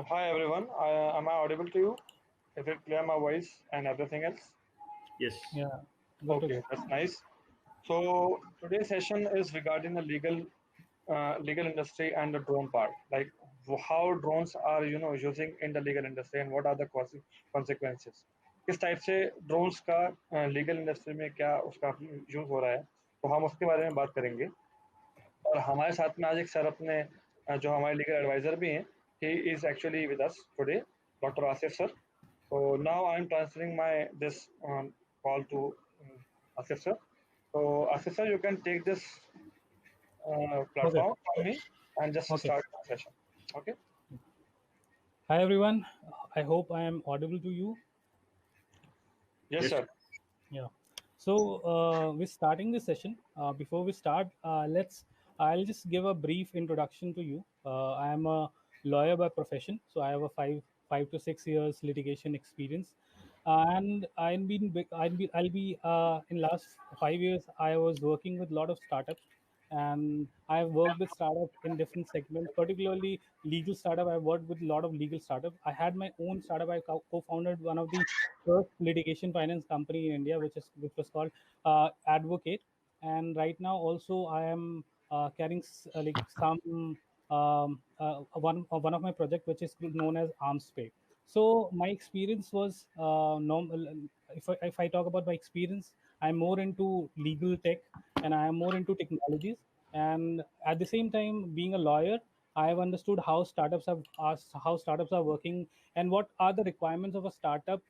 Hi everyone. Am I audible to you? Is it clear my voice and everything else? Yes. Yeah, good to Okay, go. that's nice. So today's session is regarding the legal industry and the drone part. Like how drones are using in the legal industry and what are the consequences. किस type से drones का legal industry में क्या उसका use हो रहा है तो हम उसके बारे में बात करेंगे और हमारे साथ में आज एक सर अपने जो हमारे लीगल एडवाइजर भी हैं he is actually with us today doctor Asif sir so now I'm transferring my this call to Asif sir. So Asif sir, you can take this Okay, platform from me and just okay. start the session. Okay. Hi everyone. I hope I am audible to you. Yes, Yes. sir. Yeah. So we're starting this session. Before we start, I'll just give a brief introduction to you. I am a lawyer by profession, so I have a five to 6 years litigation experience, and I'll be in last 5 years. I was working with a lot of startups, and I've worked with startup in different segments, particularly legal startup. I've worked with a lot of legal startup. I had my own startup. I co-founded one of the first litigation finance company in India, which was called Advocate. And right now, also I am carrying like some one of my project, which is known as ArmsPay. So my experience was normal. If I talk about my experience, I'm more into legal tech and I am more into technologies. And at the same time, being a lawyer, I have understood how startups are working and what are the requirements of a startup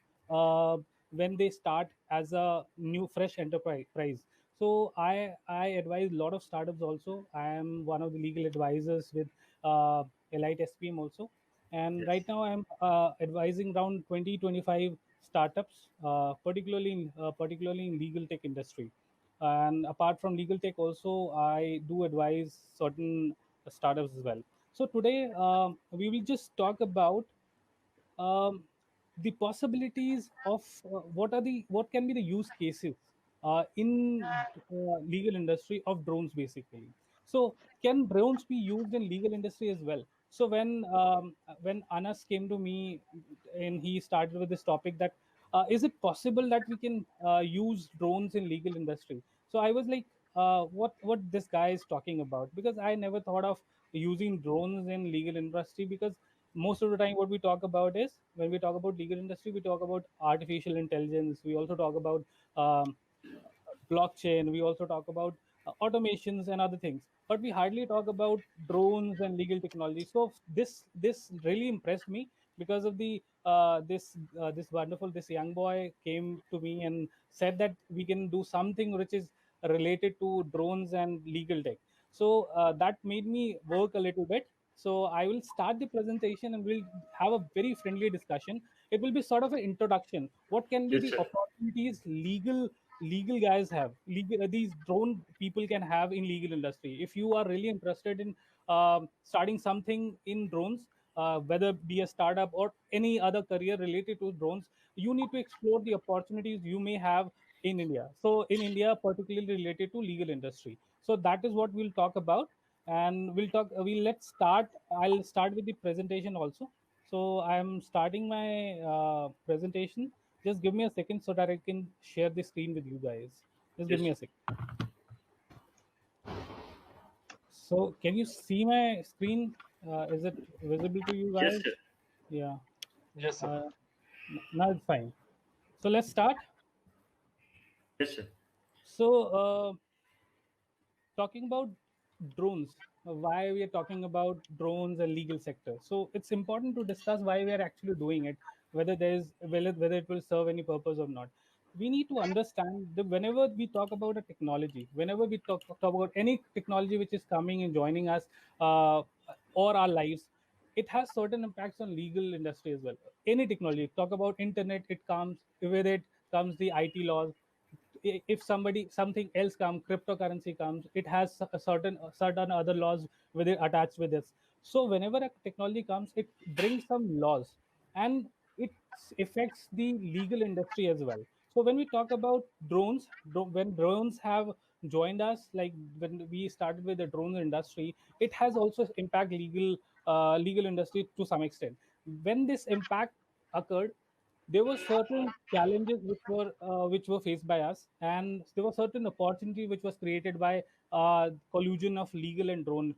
when they start as a new fresh enterprise. So I advise a lot of startups also. I am one of the legal advisors with Elite SPM also, and right Yes. now I'm advising around 20-25 startups, particularly in legal tech industry. And apart from legal tech also, I do advise certain startups as well. So today we will just talk about um, the possibilities of what can be the use cases in legal industry of drones basically. So can drones be used in legal industry as well? So when Anas came to me and he started with this topic that is it possible that we can use drones in legal industry? So I was like, what this guy is talking about, because I never thought of using drones in legal industry, because most of the time what we talk about is, when we talk about legal industry, we talk about artificial intelligence, we also talk about blockchain, we also talk about automations and other things, but we hardly talk about drones and legal technology. So this really impressed me, because of the this young boy came to me and said that we can do something which is related to drones and legal tech. So that made me work a little bit. So I will start the presentation and we'll have a very friendly discussion. It will be sort of an introduction. What can be Yes, the sir. opportunities legal guys have, legal these drone people can have in legal industry? If you are really interested in starting something in drones, whether be a startup or any other career related to drones, you need to explore the opportunities you may have in India. So in India, particularly related to legal industry. So that is what we'll talk about, and we'll let's start. I'll start with the presentation also. So I'm starting my presentation. Just give me a second so that I can share the screen with you guys. Just give Yes, me sir. a second. So can you see my screen? Is it visible to you Yes, sir. guys? Yeah. Yes, sir. Uh, Now it's fine. So let's start. Yes, sir. So talking about drones, why we are talking about drones and legal sector. So it's important to discuss why we are actually doing it, whether it will serve any purpose or not. We need to understand that whenever we talk about a technology, whenever we talk about any technology which is coming and joining us or our lives, it has certain impacts on legal industry as well. Any technology, talk about internet, it comes with it comes the IT laws. If something else comes, cryptocurrency comes, it has a certain other laws with it attached with this. So whenever a technology comes, it brings some laws, and it affects the legal industry as well. So when we talk about drones, when drones have joined us, like when we started with the drone industry, it has also impact legal industry to some extent. when this impact occurred, there were certain challenges which were faced by us, and there was certain opportunity which was created by collusion of legal and drone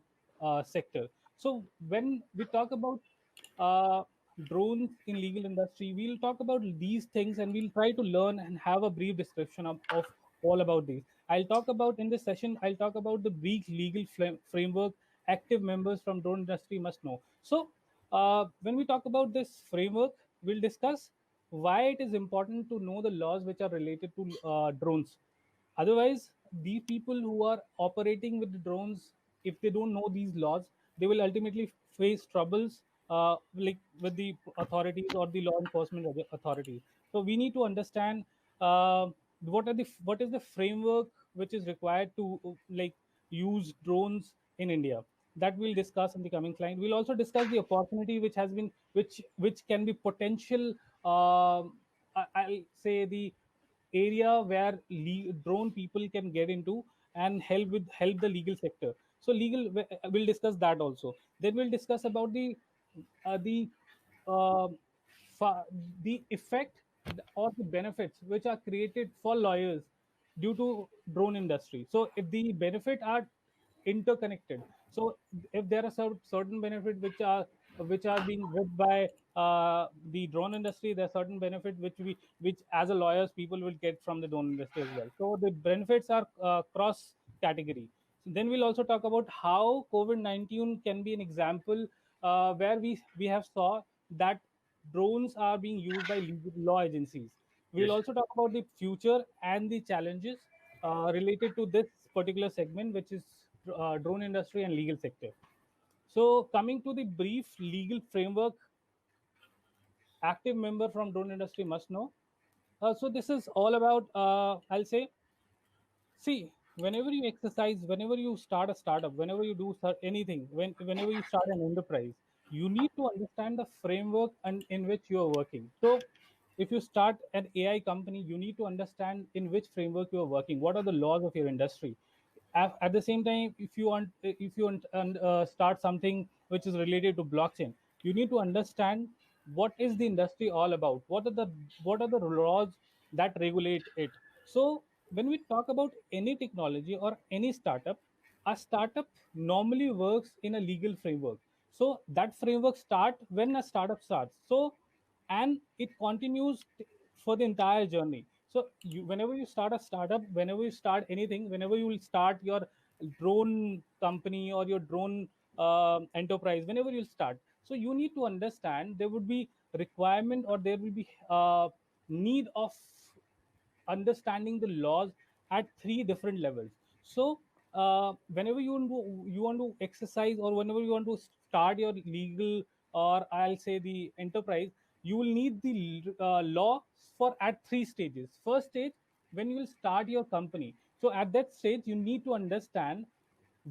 sector. So when we talk about uh, drones in legal industry, we'll talk about these things and we'll try to learn and have a brief description of all about these. I'll talk about in this session, I'll talk about the brief legal framework active members from drone industry must know. So when we talk about this framework, we'll discuss why it is important to know the laws which are related to drones. Otherwise, these people who are operating with the drones, if they don't know these laws, they will ultimately face troubles like with the authorities or the law enforcement authorities. So we need to understand what is the framework which is required to like use drones in India. That we'll discuss in the coming slide. We'll also discuss the opportunity which has been which can be potential. I'll say the area where drone people can get into and help the legal sector. So legal, we'll discuss that also. Then we'll discuss about the uh, fa- the effect or the benefits which are created for lawyers due to drone industry. So if the benefit are interconnected, so if there are certain benefits which are being reaped by the drone industry, there are certain benefits which as a lawyers people will get from the drone industry as well. So the benefits are cross category. So then we'll also talk about how COVID-19 can be an example where we have saw that drones are being used by law agencies. We'll Yes. also talk about the future and the challenges related to this particular segment, which is drone industry and legal sector. So, coming to the brief legal framework, active member from drone industry must know. So, this is all about, I'll say, see, whenever you exercise, whenever you start a startup, whenever you do anything, whenever you start an enterprise, you need to understand the framework and in which you are working. So, if you start an AI company, you need to understand in which framework you are working. What are the laws of your industry? At the same time, if you start something which is related to blockchain, you need to understand what is the industry all about, what are the laws that regulate it. So when we talk about any technology or any startup, a startup normally works in a legal framework. So that framework start when a startup starts. So and it continues for the entire journey. So whenever you start a startup, whenever you start anything, whenever you will start your drone company or your drone enterprise, whenever you'll start, so you need to understand there would be requirement or there will be need of understanding the laws at three different levels. So whenever you want to exercise or whenever you want to start your legal or I'll say the enterprise, you will need the law for at three stages. First stage, when you will start your company. So at that stage, you need to understand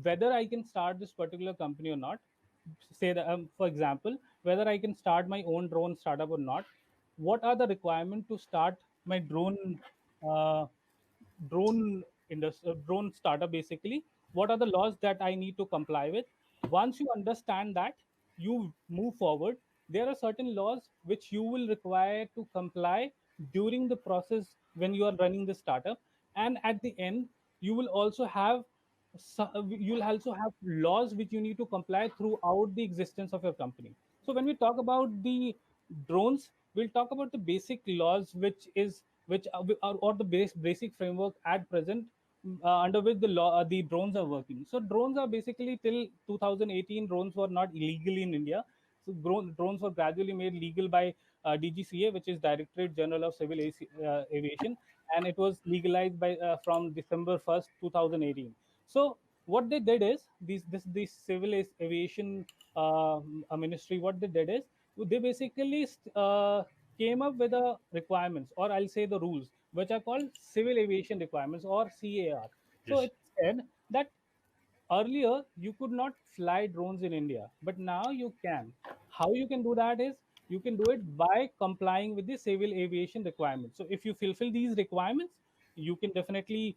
whether I can start this particular company or not. Say that, for example, whether I can start my own drone startup or not. What are the requirements to start my uh, drone startup? Basically, what are the laws that I need to comply with? Once you understand that, you move forward. There are certain laws which you will require to comply during the process when you are running the startup, and at the end, you will also have you'll also have laws which you need to comply throughout the existence of your company. So when we talk about the drones, we'll talk about the basic laws or the basic framework at present under which the drones are working. So drones are basically till 2018 drones were not illegal in India. So drones were gradually made legal by DGCA, which is Directorate General of Civil Aviation, and it was legalized by from December 1st, 2018. So what they did is this civil aviation ministry. What they did is they basically came up with the requirements, or I'll say the rules, which are called civil aviation requirements or CAR. So Yes. it said that earlier you could not fly drones in India, but now you can. How you can do that is you can do it by complying with the civil aviation requirements. So if you fulfill these requirements, you can definitely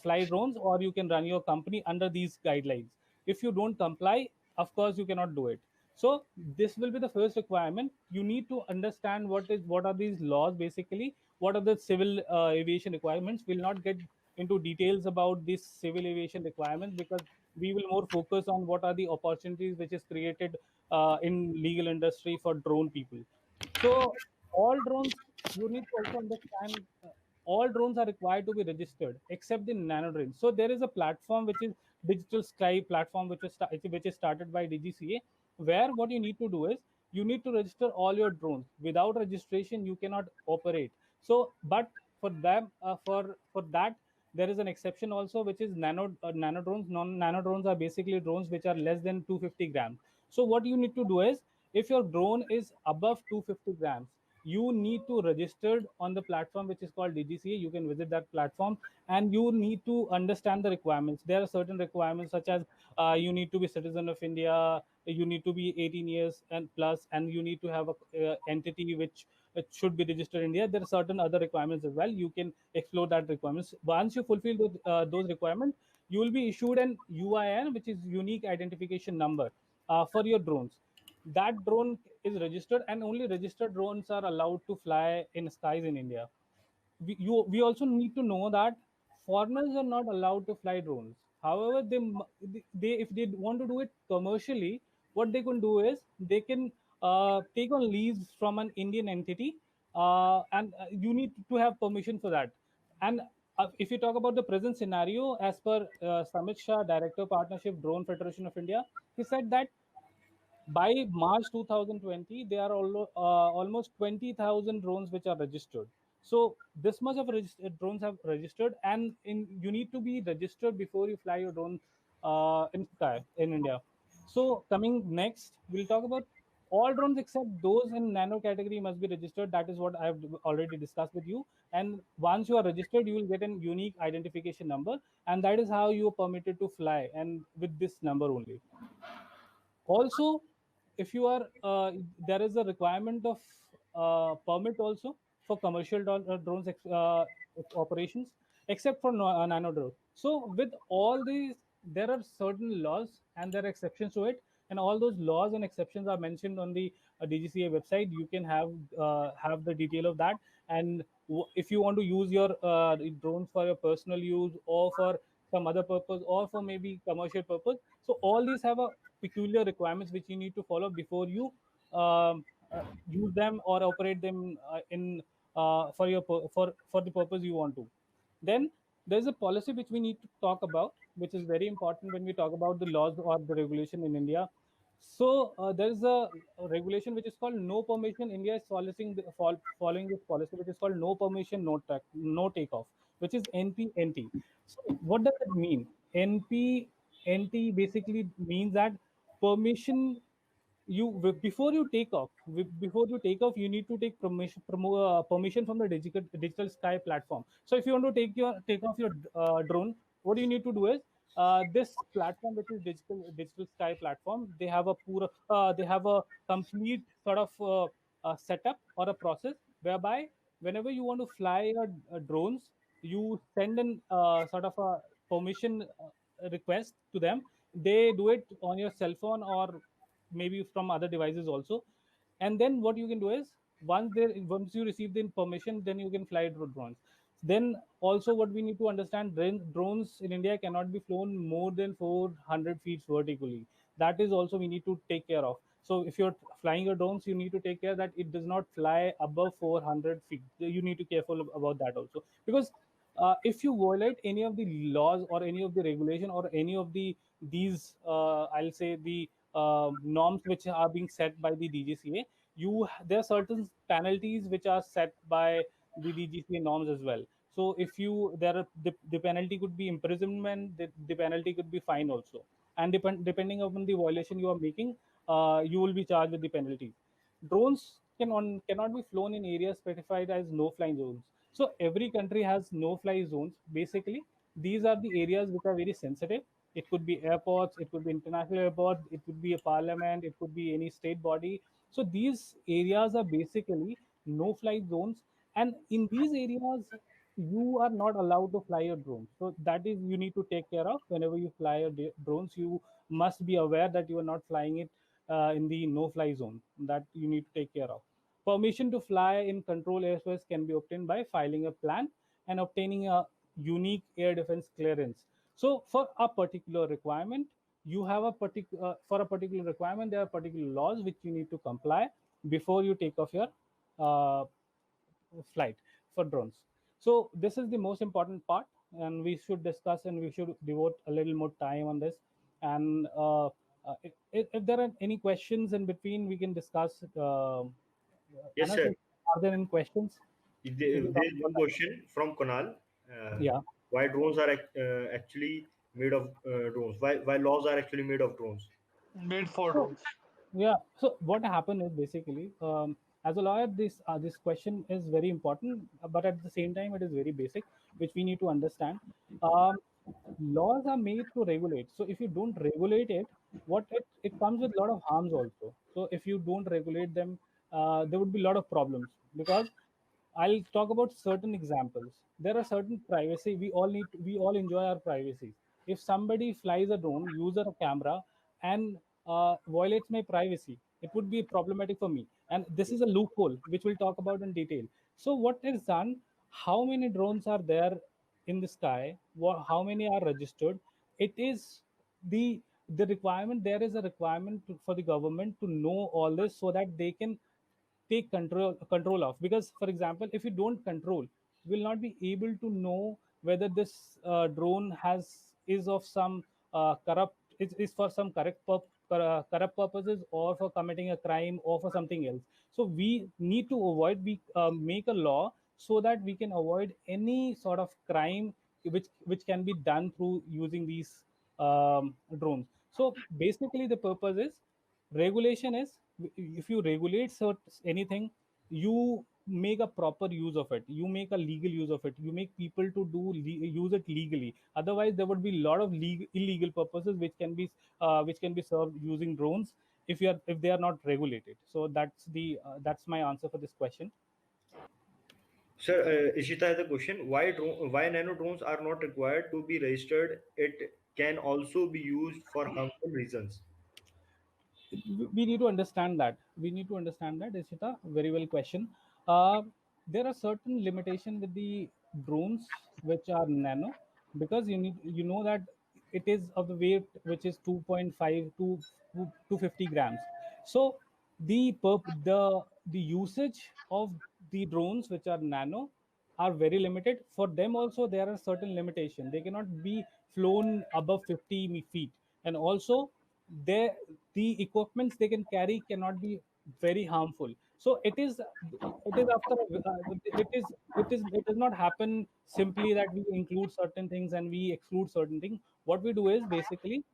fly drones or you can run your company under these guidelines. If you don't comply, of course you cannot do it. So this will be the first requirement. You need to understand what are these laws basically, what are the civil aviation requirements. We'll not get into details about these civil aviation requirements because we will more focus on what are the opportunities which is created in legal industry for drone people. So all drones, you need to also understand, all drones are required to be registered except the nano drones. So there is a platform which is Digital Sky platform, which is started by DGCA, where what you need to do is you need to register all your drones. Without registration, you cannot operate. So, but for them, for that, there is an exception also, which is nano drones. Non nano drones are basically drones which are less than 250 grams. So what you need to do is, if your drone is above 250 grams, you need to register on the platform which is called DGCA. You can visit that platform, and you need to understand the requirements. There are certain requirements such as you need to be citizen of India, you need to be 18 years and plus, and you need to have a entity which it should be registered in India. There are certain other requirements as well. You can explore that requirements. Once you fulfill those requirements, you will be issued an UIN, which is unique identification number for your drones. That drone is registered, and only registered drones are allowed to fly in skies in India. We also need to know that foreigners are not allowed to fly drones. However, they if they want to do it commercially, what they can do is they can take on lease from an Indian entity, and you need to have permission for that. And if you talk about the present scenario, as per Samit Shah, Director Partnership Drone Federation of India, he said that by March 2020, there are almost 20,000 drones which are registered. So this much of drones have registered, and you need to be registered before you fly your drone in sky in India. So coming next, we'll talk about all drones except those in nano category must be registered. That is what I've already discussed with you. And once you are registered, you will get a unique identification number, and that is how you are permitted to fly, and with this number only. Also, if you are there is a requirement of permit also for commercial drones operations, except for nano drones. So with all these, there are certain laws and there are exceptions to it, and all those laws and exceptions are mentioned on the DGCA website. You can have the detail of that. And if you want to use your drones for your personal use or for some other purpose or for maybe commercial purpose, so all these have a peculiar requirements which you need to follow before you use them or operate them in for your for the purpose you want to. Then there's a policy which we need to talk about, which is very important when we talk about the laws or the regulation in India. So there is a regulation which is called no permission. India is following this policy, which is called no permission, no takeoff, which is NPNT. So what does it mean? NPNT basically means that permission you before you take off you need to take permission from the digital sky platform. So if you want to take off your drone, what you need to do is this platform, which is digital sky platform, they have a complete sort of setup or a process whereby whenever you want to fly your drones, you send an sort of a permission request to them. They do it on your cell phone or maybe from other devices also. And then what you can do is once you receive the permission, then you can fly drones. Then also what we need to understand, drones in India cannot be flown more than 400 feet vertically. That is also we need to take care of. So if you're flying your drones, you need to take care that it does not fly above 400 feet. You need to be careful about that also, because if you violate any of the laws or any of the regulation or any of these I'll say the norms which are being set by the DGCA, there are certain penalties which are set by the DGCA norms as well. So if you there are the penalty could be imprisonment, the penalty could be fine also, and depending upon the violation you are making, you will be charged with the penalty. Drones cannot be flown in areas specified as no-fly zones. So every country has no-fly zones. Basically, these are the areas which are very sensitive. It could be airports, it could be international airport, it could be a parliament, it could be any state body. So these areas are basically no-fly zones, and in these areas, you are not allowed to fly your drones. So that is you need to take care of whenever you fly your drones. You must be aware that you are not flying it in the no-fly zone that you need to take care of. Permission to fly in control airspace can be obtained by filing a plan and obtaining a unique air defense clearance. So for a particular requirement, you have a particular for a particular requirement, there are particular laws which you need to comply before you take off your uh, flight for drones. So this is the most important part, and we should discuss and we should devote a little more time on this. And if there are any questions in between, we can discuss. Yes, Anas, sir. are there any questions? We can talk There is about one that. question from Kunal. Yeah. Why drones are actually made of drones? Why laws are actually made of drones? Made for So drones. yeah. So what happened is basically, as a lawyer, this question is very important, but at the same time, it is very basic, which we need to understand. Um, Laws are made to regulate. So if you don't regulate it, it comes with a lot of harms also. So if you don't regulate them, there would be a lot of problems because I'll talk about certain examples. There are certain privacy we all enjoy our privacy. If somebody flies a drone, uses a camera, and violates my privacy, it would be problematic for me. And this is a loophole which we'll talk about in detail. So what is done? How many drones are there in the sky? How many are registered? It is the requirement. There is a requirement for the government to know all this so that they can take control of, because for example, if you don't control, you will not be able to know whether this drone has is of some corrupt is for some corrupt purposes, or for committing a crime, or for something else. So we need to avoid we make a law so that we can avoid any sort of crime which can be done through using these drones. So basically the purpose is regulation is, if you regulate anything, you make a proper use of it, you make a legal use of it, you make people to use it legally. Otherwise there would be a lot of illegal purposes which can be served using drones if they are not regulated. So that's my answer for this question. Sir, Ishita has a question. Why nano drones are not required to be registered? It can also be used for harmful reasons. We need to understand that. We need to understand that. Ishita, very well question. uh, there are certain limitation with the drones which are nano, because you know that it is of the weight which is 2.5 to 250 grams. So the usage of the drones which are nano are very limited. For them also there are certain limitation, they cannot be flown above 50 feet. And also they the equipments they can carry cannot be very harmful. So it is after it does not happen simply that we include certain things and we exclude certain things. What we do is basically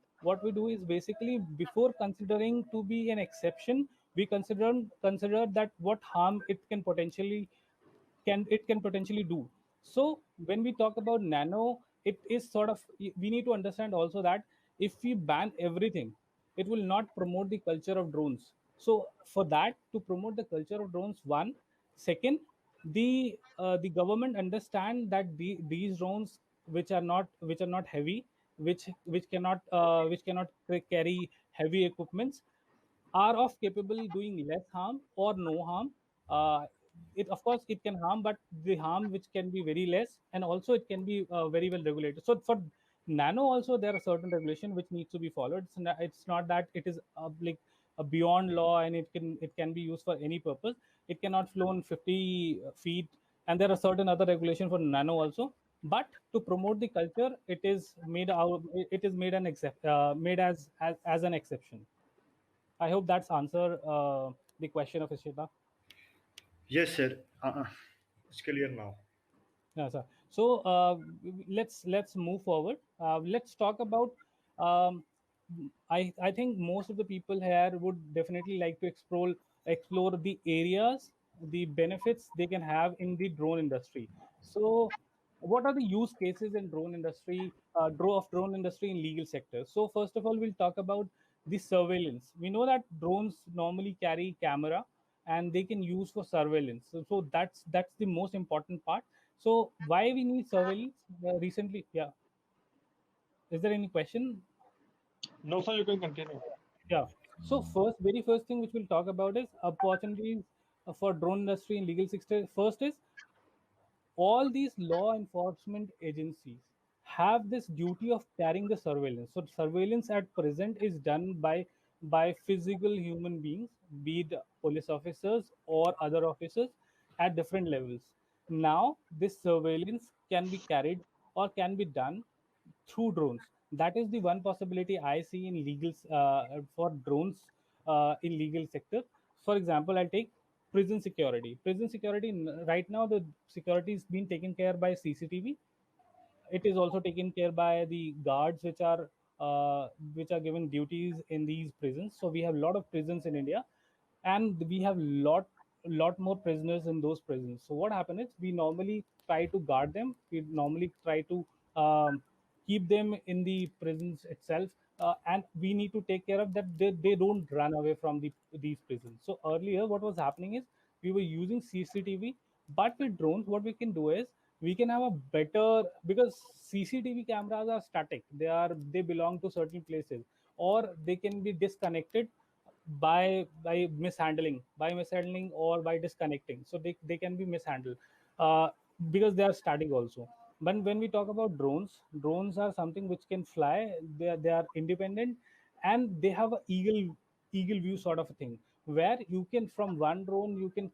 before considering to be an exception, we consider that what harm it can potentially do. So when we talk about nano, it is sort of, we need to understand also that if we ban everything, it will not promote the culture of drones. So for that, to promote the culture of drones, one, second, the government understand that these drones which are not heavy, which cannot carry heavy equipments, are of capable doing less harm or no harm. It of course it can harm, but the harm which can be very less, and also it can be very well regulated. So for nano also there are certain regulation which needs to be followed. It's not that it is like a beyond law and it can be used for any purpose. It cannot flown 50 feet, and there are certain other regulation for nano also. But to promote the culture, it is made made as an exception. I hope that's answer the question of Ishita. Yes, sir. It's clear now. Yeah, sir. So let's move forward. Let's talk about. Um, I think most of the people here would definitely like to explore the areas, the benefits they can have in the drone industry. So, what are the use cases in drone industry in legal sector? So, first of all, we'll talk about the surveillance. We know that drones normally carry camera and they can use for surveillance. So that's the most important part. So why we need surveillance recently? Yeah. Is there any question? No, sir, you can continue. Yeah. So first, very first thing which we'll talk about is opportunities for drone industry in legal sector. First is all these law enforcement agencies have this duty of carrying the surveillance. So surveillance at present is done by physical human beings, be it police officers or other officers at different levels. Now this surveillance can be carried or can be done through drones. That is the one possibility I see in legal for drones in legal sector. For example, I'll take prison security. Prison security right now, the security is being taken care by CCTV. It is also taken care by the guards which are given duties in these prisons. So we have a lot of prisons in India, and we have lot more prisoners in those prisons. So what happens is we normally try to guard them. We normally try to keep them in the prisons itself, and we need to take care of that they don't run away from these prisons. So earlier what was happening is we were using CCTV, but with drones what we can do is we can have a better, because CCTV cameras are static, they belong to certain places, or they can be disconnected by mishandling or by disconnecting. So they can be mishandled, uh, because they are static also. But when we talk about drones are something which can fly. They are independent, and they have a eagle view sort of a thing, where you can, from one drone you can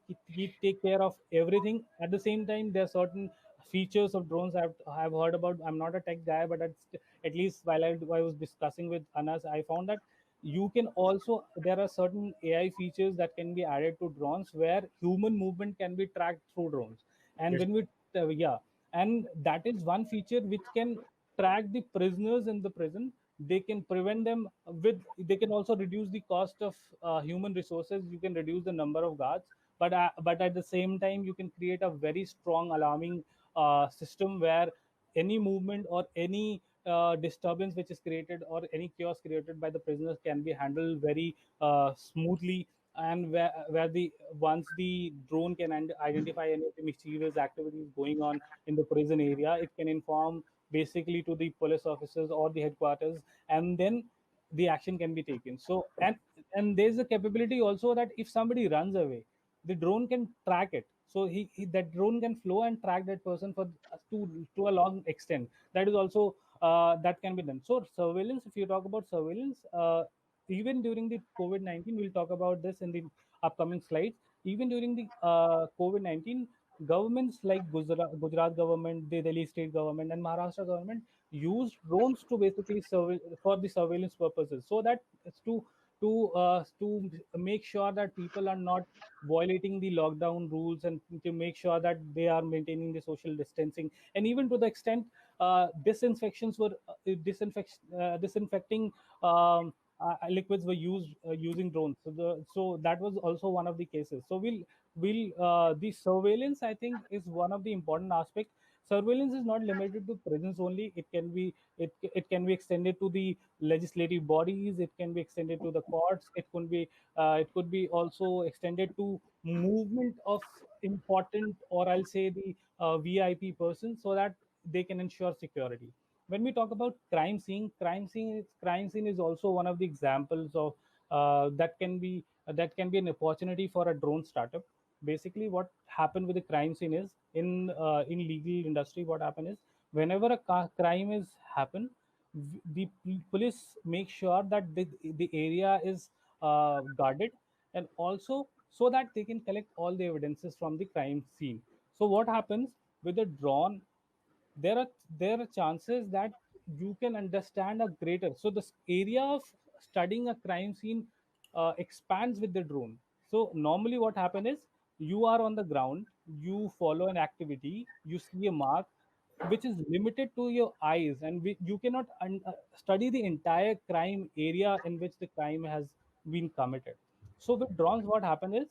take care of everything at the same time. There are certain features of drones I've heard about. I'm not a tech guy, but at least while I was discussing with Anas, I found that you can also, there are certain AI features that can be added to drones where human movement can be tracked through drones. And Yes. when we yeah, and that is one feature which can track the prisoners in the prison. They can prevent them with, they can also reduce the cost of human resources. You can reduce the number of guards, but at the same time you can create a very strong alarming system where any movement or any disturbance which is created or any chaos created by the prisoners can be handled very smoothly. And where the once the drone can identify any of the mischievous activities going on in the prison area, it can inform basically to the police officers or the headquarters, and then the action can be taken. So and there's a capability also that if somebody runs away, the drone can track it. So that drone can flow and track that person for to a long extent. That is also that can be done. So surveillance, if you talk about surveillance, even during the COVID-19, we'll talk about this in the upcoming slides. Even during the COVID-19, governments like Gujarat government, the Delhi state government, and Maharashtra government used drones to basically for the surveillance purposes, so that it's to make sure that people are not violating the lockdown rules, and to make sure that they are maintaining the social distancing. And even to the extent disinfections were disinfecting liquids were used using drones. So that was also one of the cases. So the surveillance, I think, is one of the important aspects. Surveillance is not limited to prisons only. It can be extended to the legislative bodies. It can be extended to the courts. It could be also extended to movement of important, or I'll say the VIP persons, so that they can ensure security. When we talk about crime scene is also one of the examples of that can be an opportunity for a drone startup. Basically what happened with the crime scene is, in legal industry, what happened is, whenever a crime is happen, the police make sure that the area is guarded, and also so that they can collect all the evidences from the crime scene. So what happens with the drone, there are chances that you can understand a greater, so the area of studying a crime scene expands with the drone. So normally what happens is, you are on the ground, you follow an activity, you see a mark which is limited to your eyes, and you cannot study the entire crime area in which the crime has been committed. So with drones what happens is,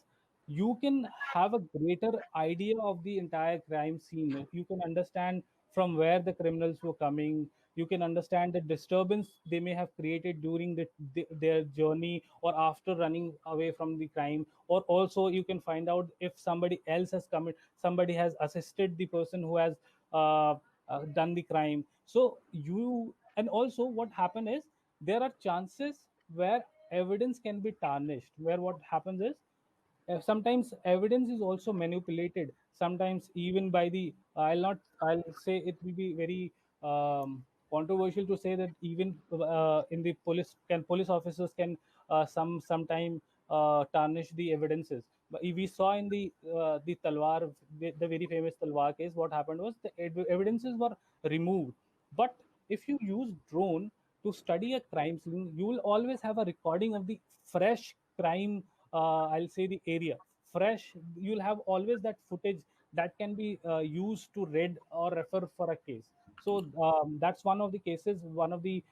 you can have a greater idea of the entire crime scene. You can understand from where the criminals were coming. You can understand the disturbance they may have created during their journey or after running away from the crime. Or also you can find out if somebody has assisted the person who has done the crime. So you, and also what happened is, there are chances where evidence can be tarnished, where what happens is sometimes evidence is also manipulated, sometimes even by the I'll say it will be very controversial to say that even in the police officers can sometime tarnish the evidences. But if we saw in the Talwar, the very famous Talwar case, what happened was the evidences were removed. But if you use drone to study a crime scene, you will always have a recording of the fresh crime. I'll say the area fresh. You'll have always that footage that can be used to read or refer for a case. So that's one of the cases, one of the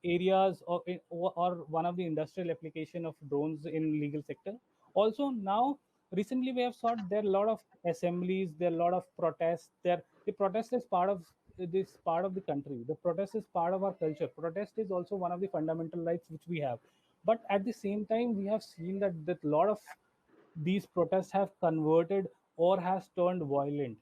areas, or one of the industrial application of drones in legal sector. Also now recently we have saw there are a lot of assemblies, there are a lot of protests there. The protest is part of this part of the country. The protest is part of our culture. Protest is also one of the fundamental rights which we have. But at the same time we have seen that a lot of these protests have converted or has turned violent.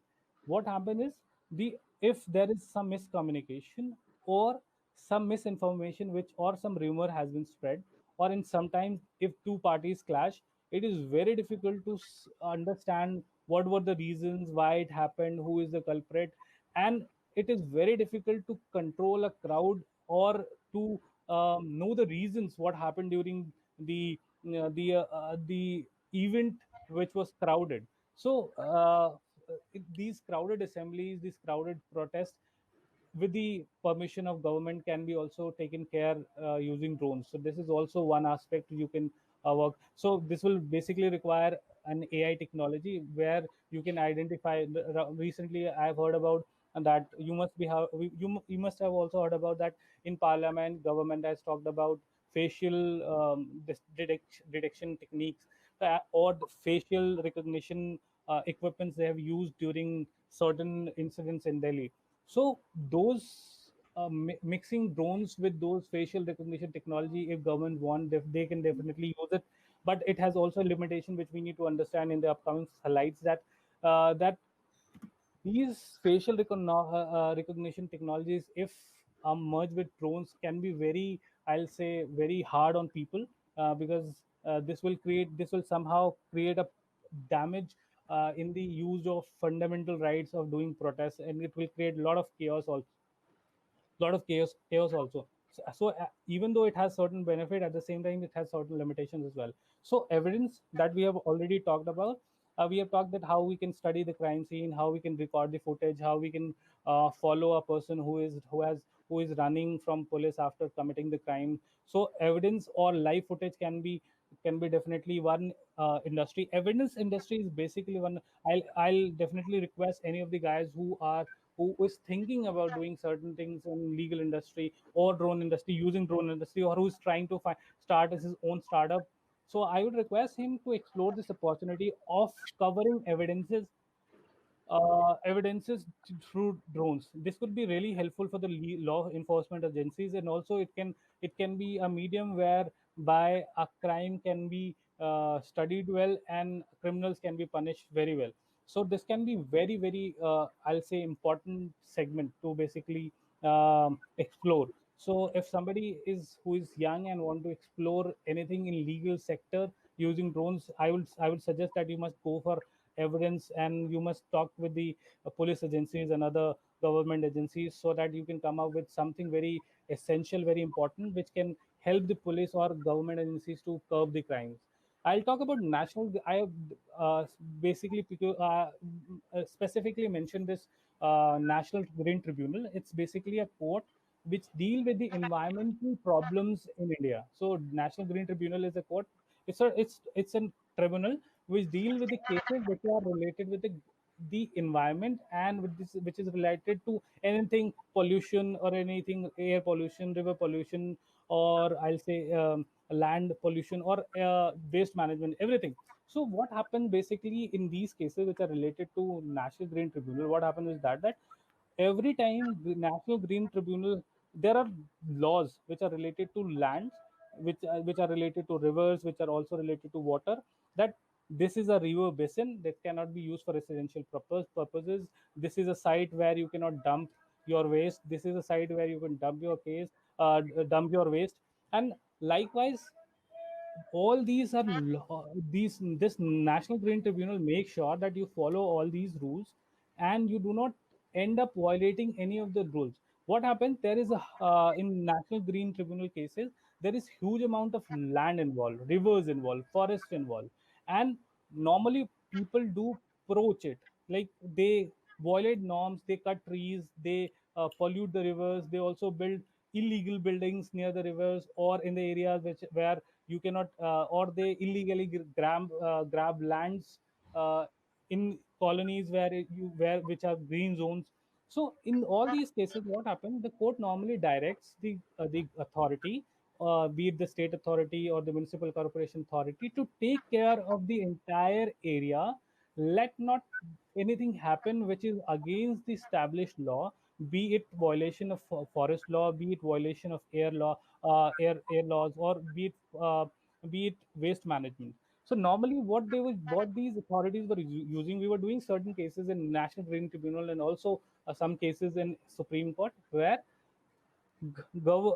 What happened is, the if there is some miscommunication or some misinformation which or some rumor has been spread, or in sometimes if two parties clash, it is very difficult to understand what were the reasons why it happened, who is the culprit. And it is very difficult to control a crowd or to know the reasons what happened during the event which was crowded. So these crowded assemblies, these crowded protests, with the permission of government, can be also taken care using drones. So this is also one aspect you can work. So this will basically require an AI technology where you can identify. Recently I've heard about that you must be you must have also heard about that in parliament government has talked about facial detection techniques, or the facial recognition equipments they have used during certain incidents in Delhi. So those mixing drones with those facial recognition technology, if government want, they can definitely use it. But it has also a limitation which we need to understand in the upcoming slides, that these facial recognition technologies, if merged with drones, can be very, I'll say, very hard on people, because this will somehow create a damage in the use of fundamental rights of doing protests, and it will create a lot of chaos also, lot of chaos also. So even though it has certain benefit, at the same time it has certain limitations as well. So evidence that we have already talked about, we have talked that how we can study the crime scene, how we can record the footage, how we can follow a person who is running from police after committing the crime. So evidence or live footage can be definitely one industry. Evidence industry is basically one. I'll definitely request any of the guys who is thinking about doing certain things in legal industry or drone industry, using drone industry, or who's trying to start as his own startup. So I would request him to explore this opportunity of covering evidences through drones. This could be really helpful for the law enforcement agencies, and also it can be a medium whereby a crime can be studied well and criminals can be punished very well. So this can be very I'll say important segment to basically explore. So if somebody is who is young and want to explore anything in legal sector using drones, I would suggest that you must go for evidence, and you must talk with the police agencies and other government agencies, so that you can come up with something very essential, very important, which can help the police or government agencies to curb the crimes. I'll talk about national. I have basically specifically mentioned this National Green Tribunal. It's basically a court which deal with the environmental problems in India. So National Green Tribunal is a court. It's a tribunal which deal with the cases which are related with the environment, and with this which is related to anything pollution, or anything air pollution, river pollution, or I'll say land pollution, or waste management, everything. So what happens basically in these cases which are related to National Green Tribunal, what happens is that every time the National Green Tribunal, there are laws which are related to lands, which are related to rivers, which are also related to water. That this is a river basin that cannot be used for residential purposes. This is a site where you cannot dump your waste. This is a site where you can dump your waste, and Likewise, all these are these this National Green Tribunal make sure that you follow all these rules and you do not end up violating any of the rules. What happens, there is a in National Green Tribunal cases, there is huge amount of land involved, rivers involved, forests involved, and normally people do approach it like they violate norms, they cut trees, they pollute the rivers, they also build illegal buildings near the rivers or in the areas where you cannot or they illegally grab lands in colonies where which are green zones. So in all these cases, what happens, the court normally directs the authority, be it the state authority or the municipal corporation authority, to take care of the entire area. Let not anything happen which is against the established law, be it violation of forest law, be it violation of air law, air laws, or be it waste management. So normally, what these authorities were using, we were doing certain cases in National Green Tribunal and also some cases in Supreme Court, where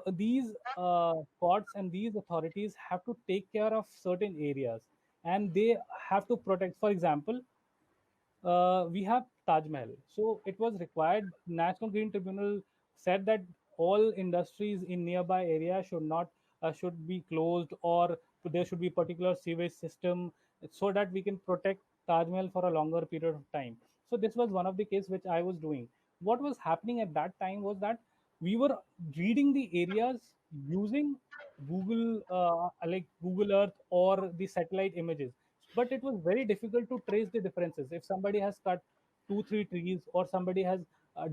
these courts and these authorities have to take care of certain areas, and they have to protect. For example, we have Taj Mahal. So it was required. National Green Tribunal said that all industries in nearby area should be closed, or there should be particular sewage system so that we can protect Taj Mahal for a longer period of time. So this was one of the case which I was doing. What was happening at that time was that we were reading the areas using Google Earth or the satellite images, but it was very difficult to trace the differences. If somebody has cut 2 3 trees or somebody has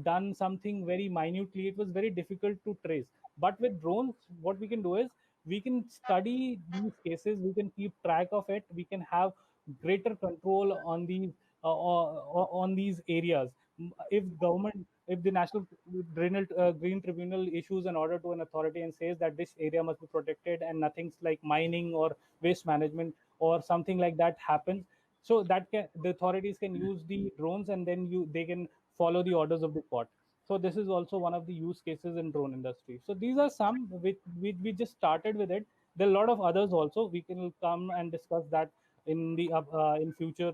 done something very minutely, it was very difficult to trace. But with drones, what we can do is we can study these cases, we can keep track of it, we can have greater control on these areas. If government, if the National Green Tribunal issues an order to an authority and says that this area must be protected and nothing's like mining or waste management or something like that happens, so that the authorities can use the drones, and then they can follow the orders of the court. So this is also one of the use cases in drone industry. So these are some which we just started with it. There are a lot of others also. We can come and discuss that in future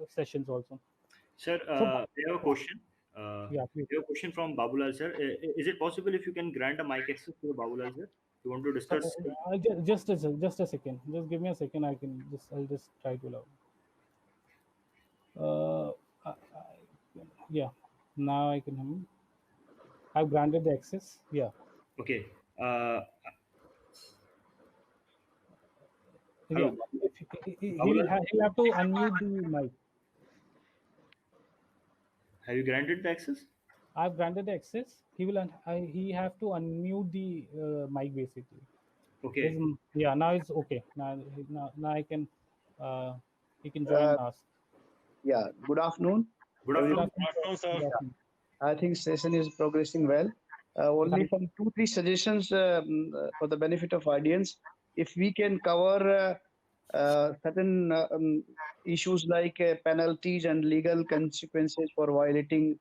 sessions also. Sir, So we have a question. yeah, please. We have a question from Babulal sir. Is it possible if you can grant a mic access to Babulal sir? You want to So, discuss? just a second. Just give me a second. I'll just try to loud. Uh, yeah. Now I can hear me. I've granted the access. Yeah. Okay. Yeah. Hello, If Babulal. he'll have to unmute the mic. Have you granted the access? I've granted the access. He have to unmute the mic basically. His, Okay. yeah. Now it's okay. Now I can. Uh, he can join Uh, and ask. yeah, good afternoon, Good Good everyone. afternoon. afternoon, sir. Afternoon, Good sir. afternoon. I think session is progressing well. Only Thank. some 2 3 suggestions for the benefit of audience. If we can cover certain issues like penalties and legal consequences for violating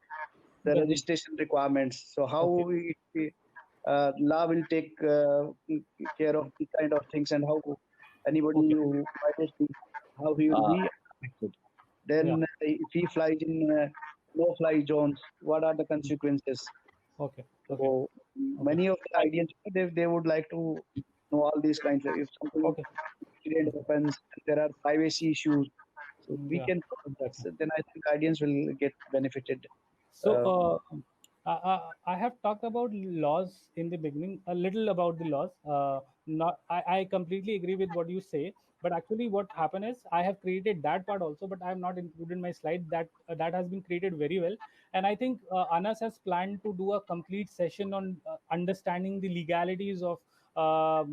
the Definitely. registration requirements. So how Okay. law will take care of these kind of things, and how anybody Okay. who violates these, how he will be affected. Yeah. Then, if he flies in no-fly zones, what are the consequences? Okay. Okay. So Okay. many of the audience, they would like to know all these kinds of, if something Okay. incident happens, there are privacy issues. So if we Yeah. can cover that, Exactly. so then I think audience will get benefited. So Uh, I have talked about laws in the beginning, a little about the laws. Not, I completely agree with what you say, but actually, what happened is I have created that part also, but I have not included my slide. That has been created very well, and I think Anas has planned to do a complete session on understanding the legalities of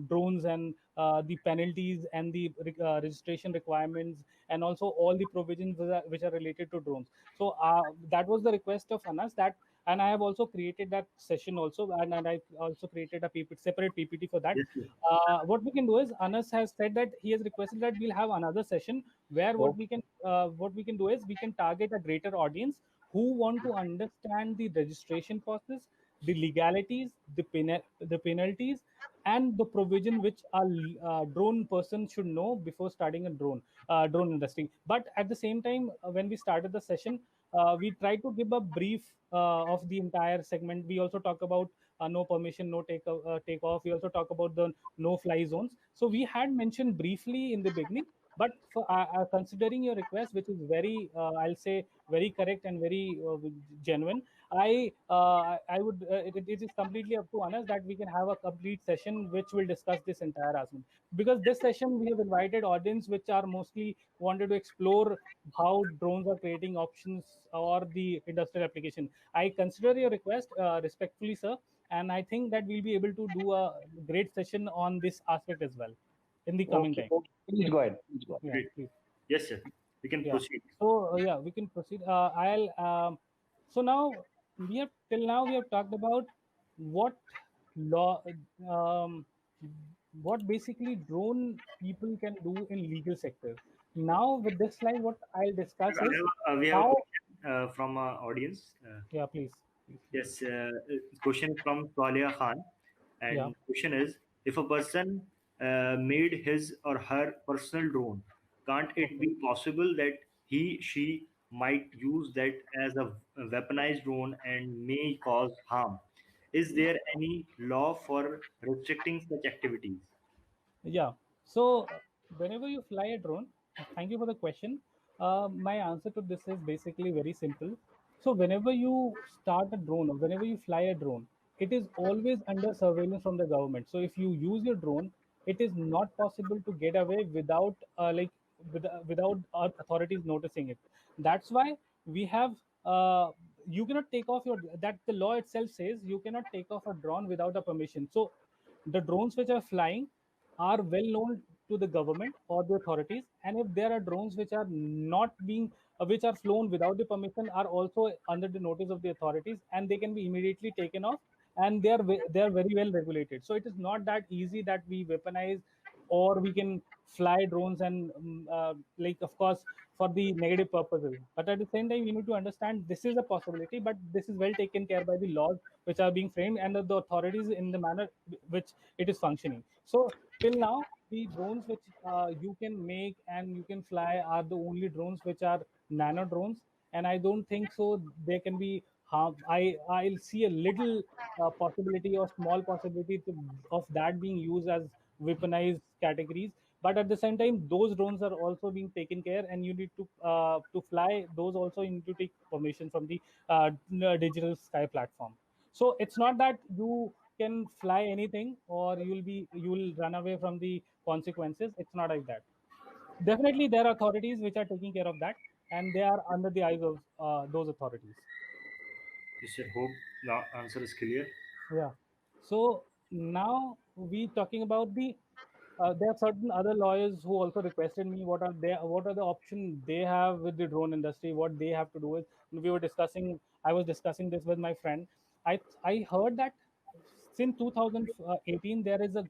drones and the penalties and the registration requirements, and also all the provisions which are related to drones. So that was the request of Anas, that, and I have also created that session also, and I also created a separate PPT for that. Yes, sir. What we can do is, Anas has said that he has requested that we'll have another session where what we can do is we can target a greater audience who want to understand the registration process, the legalities, the penalties, and the provision which a drone person should know before starting a drone industry. But at the same time, when we started the session, we tried to give a brief of the entire segment. We also talk about no permission, no take off. We also talk about the no fly zones. So we had mentioned briefly in the beginning, but for considering your request, which is very, I'll say, very correct and very genuine, I would it is completely up to us that we can have a complete session which will discuss this entire aspect. Because this session we have invited audience which are mostly wanted to explore how drones are creating options or the industrial application. I consider your request respectfully, sir, and I think that we'll be able to do a great session on this aspect as well in the coming Okay, time. okay. Please go ahead. Please go ahead. Yeah, Great. please. Yes, sir. We can Yeah. proceed. So yeah, we can proceed. I'll. So now we have till now we have talked about what law, what basically drone people can do in legal sector. Now with this slide, what I'll discuss is We have a how. question from our audience. Yeah, please. Yes, question from Talia Khan, Yeah. and question is: if a person made his or her personal drone, can't it Okay. be possible that she might use that as a weaponized drone and may cause harm? Is there any law for restricting such activities? Yeah. So whenever you fly a drone, thank you for the question. My answer to this is basically very simple. So whenever you start a drone or whenever you fly a drone, it is always under surveillance from the government. So if you use your drone, it is not possible to get away without without authorities noticing it. That's why we have you cannot take off your that the law itself says you cannot take off a drone without a permission. So the drones which are flying are well known to the government or the authorities, and if there are drones which are not being which are flown without the permission are also under the notice of the authorities, and they can be immediately taken off, and they are very well regulated. So it is not that easy that we weaponize or we can fly drones and like of course for the negative purposes. But at the same time, you need to understand this is a possibility, but this is well taken care by the laws which are being framed and the authorities in the manner which it is functioning. So till now, the drones which you can make and you can fly are the only drones which are nano drones, and I don't think so they can be harm. I'll see a little possibility or small possibility of that being used as weaponized categories. But at the same time, those drones are also being taken care, and you need to fly those also. You need to take permission from the digital sky platform. So it's not that you can fly anything or you will run away from the consequences. It's not like that. Definitely there are authorities which are taking care of that, and they are under the eyes of those authorities. Yes, sir. Hope the answer is clear. Yeah. So now we talking about the there are certain other lawyers who also requested me what are the options they have with the drone industry, what they have to do is we were discussing. I was discussing this with my friend. I heard that since 2018 there is a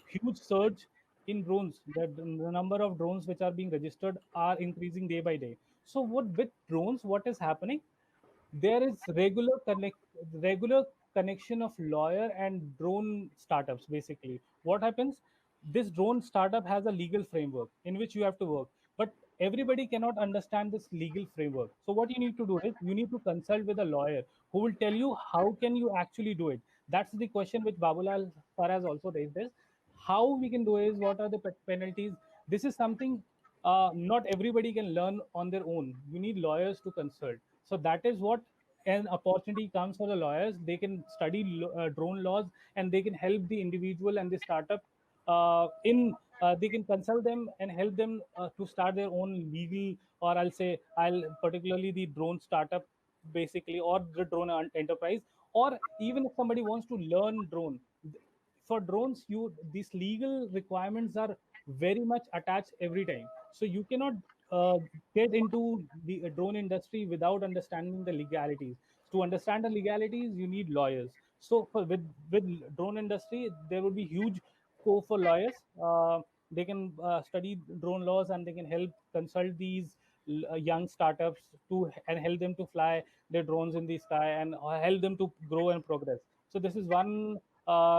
huge surge in drones. The number of drones which are being registered are increasing day by day. So what with drones, what is happening? There is regular connection of lawyer and drone startups. Basically what happens, this drone startup has a legal framework in which you have to work, but everybody cannot understand this legal framework. So what you need to do is you need to consult with a lawyer who will tell you how can you actually do it. That's the question which Babulal sir has also raised this. How we can do is what are the penalties. This is something not everybody can learn on their own. You need lawyers to consult. So that is what an opportunity comes for the lawyers. They can study drone laws, and they can help the individual and the startup in they can consult them and help them to start their own legal, or I'll particularly the drone startup basically, or the drone enterprise. Or even if somebody wants to learn drone, for drones, you these legal requirements are very much attached every time. So you cannot get into the drone industry without understanding the legalities. To understand the legalities, you need lawyers. So with drone industry, there will be huge scope for lawyers. They can study drone laws, and they can help consult these young startups to and help them to fly their drones in the sky and help them to grow and progress. So this is one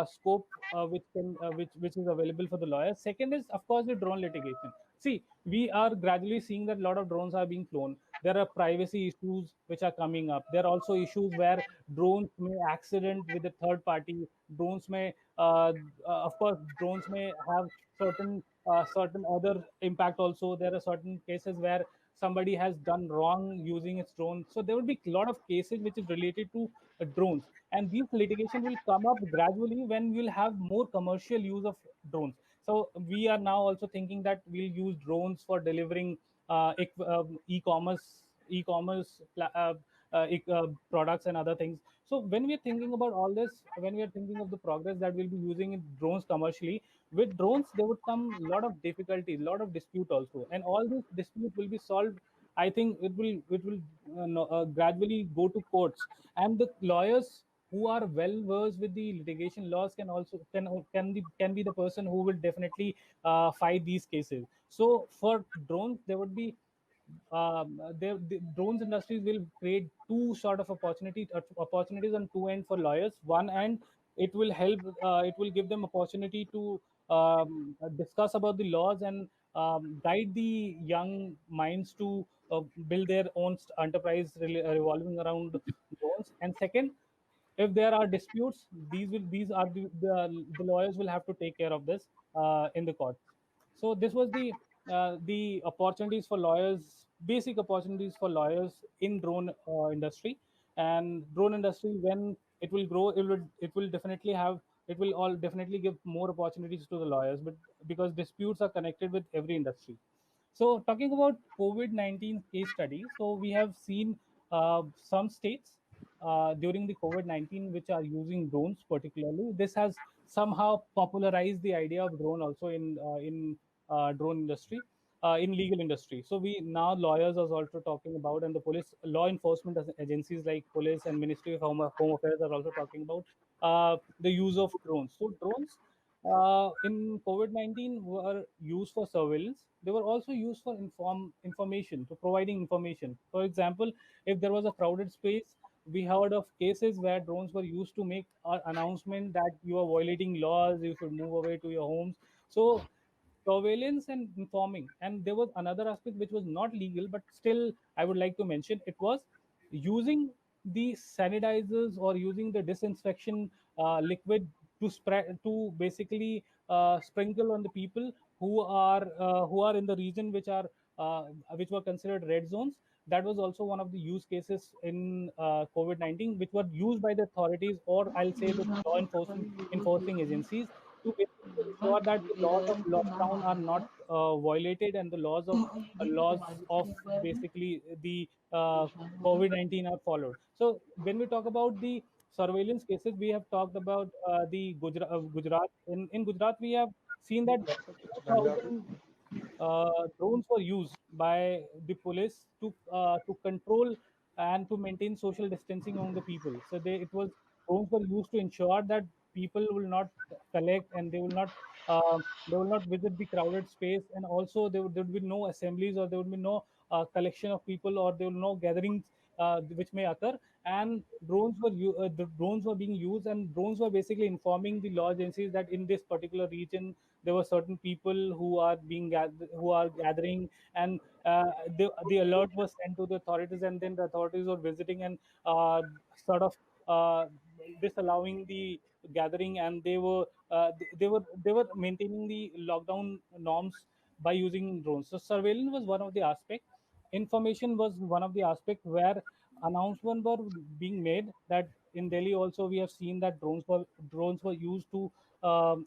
scope which is available for the lawyers. Second is, of course, the drone litigation. See, we are gradually seeing that a lot of drones are being flown. There are privacy issues which are coming up. There are also issues where drones may accident with a third party. Drones may, of course, drones may have certain other impact also. There are certain cases where somebody has done wrong using its drone. So there will be a lot of cases which is related to drones, and these litigation will come up gradually when we'll have more commercial use of drones. So we are now also thinking that we'll use drones for delivering e-commerce products and other things. So when we are thinking about all this, when we are thinking of the progress that we'll be using in drones commercially, with drones there would come a lot of difficulties, a lot of dispute also, and all these dispute will be solved. I think it will gradually go to courts, and the lawyers who are well versed with the litigation laws can also can be the person who will definitely fight these cases. So for drones, there would be the drones industries will create two sort of opportunities on two end for lawyers. One end, it will give them opportunity to discuss about the laws and guide the young minds to build their own enterprise revolving around drones. And second, if there are disputes, these are the lawyers will have to take care of this in the courts. So this was the opportunities for lawyers, basic opportunities for lawyers in drone industry. And drone industry, when it will grow, it will definitely have, it will all definitely give more opportunities to the lawyers, but because disputes are connected with every industry. So talking about COVID-19 case study, so we have seen some states during the COVID-19 which are using drones particularly. This has somehow popularized the idea of drone also in drone industry, in legal industry. So we now lawyers are also talking about, and the police law enforcement agencies like police and Ministry of Home Affairs are also talking about the use of drones. So drones in COVID-19 were used for surveillance. They were also used for information, to providing information. For example, if there was a crowded space, we heard of cases where drones were used to make an announcement that you are violating laws, you should move away to your homes. So surveillance and informing. And there was another aspect which was not legal, but still I would like to mention, it was using the sanitizers or using the disinfection liquid to spread, to basically sprinkle on the people who are in the region which were considered red zones. That was also one of the use cases in COVID-19, which were used by the authorities, or I'll say the law enforcement enforcing agencies, to basically ensure that the laws of lockdown are not violated, and the laws of basically the COVID-19 are followed. So when we talk about the surveillance cases, we have talked about the Gujarat. In Gujarat, we have seen that 2,000 drones were used by the police to control and to maintain social distancing among the people. So drones were used to ensure that people will not collect, and they will not visit the crowded space, and also there would be no assemblies, or there would be no collection of people, or there will no gatherings which may occur. And the drones were being used, and drones were basically informing the law agencies that in this particular region there were certain people who are gathering, and the alert was sent to the authorities, and then the authorities were visiting and sort of uh, disallowing the gathering, and they were maintaining the lockdown norms by using drones. So surveillance was one of the aspects. Information was one of the aspects where announcements were being made that in Delhi also we have seen that drones were used to